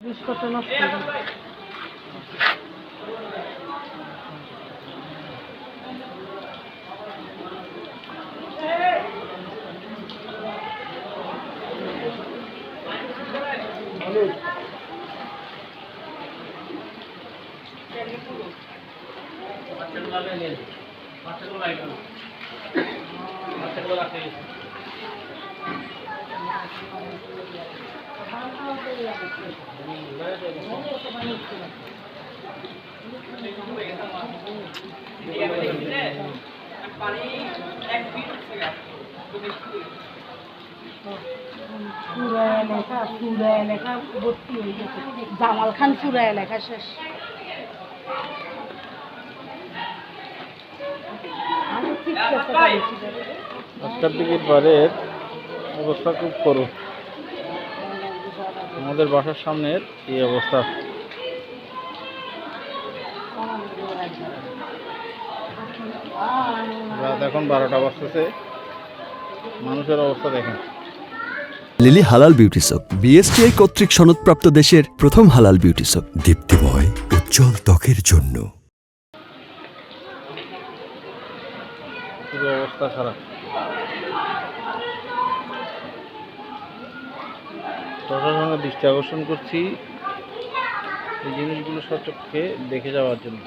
বিস্কুটটা নষ্ট হয়ে গেল। চূড়া এলাকা ভর্তি হয়ে গেছে। জামাল খান চূড়া এলাকা শেষ। আজকের দিকে বাড়ির অবস্থা খুব করুণ। আমাদের বাসার সামনের এই অবস্থা। রাত এখন 12টা বাজতেছে, মানুষের অবস্থা দেখেন। লিলি হালাল বিউটি সোপ, বিএসটিআই কর্তৃক সনদপ্রাপ্ত দেশের প্রথম হালাল বিউটি সোপ, দীপ্তিময় উজ্জ্বল ত্বকের জন্য। পুরো অবস্থা খারাপ। প্রশাসনের দৃষ্টি আকর্ষণ করছি এই জিনিসগুলো সচক্ষে দেখে যাওয়ার জন্য।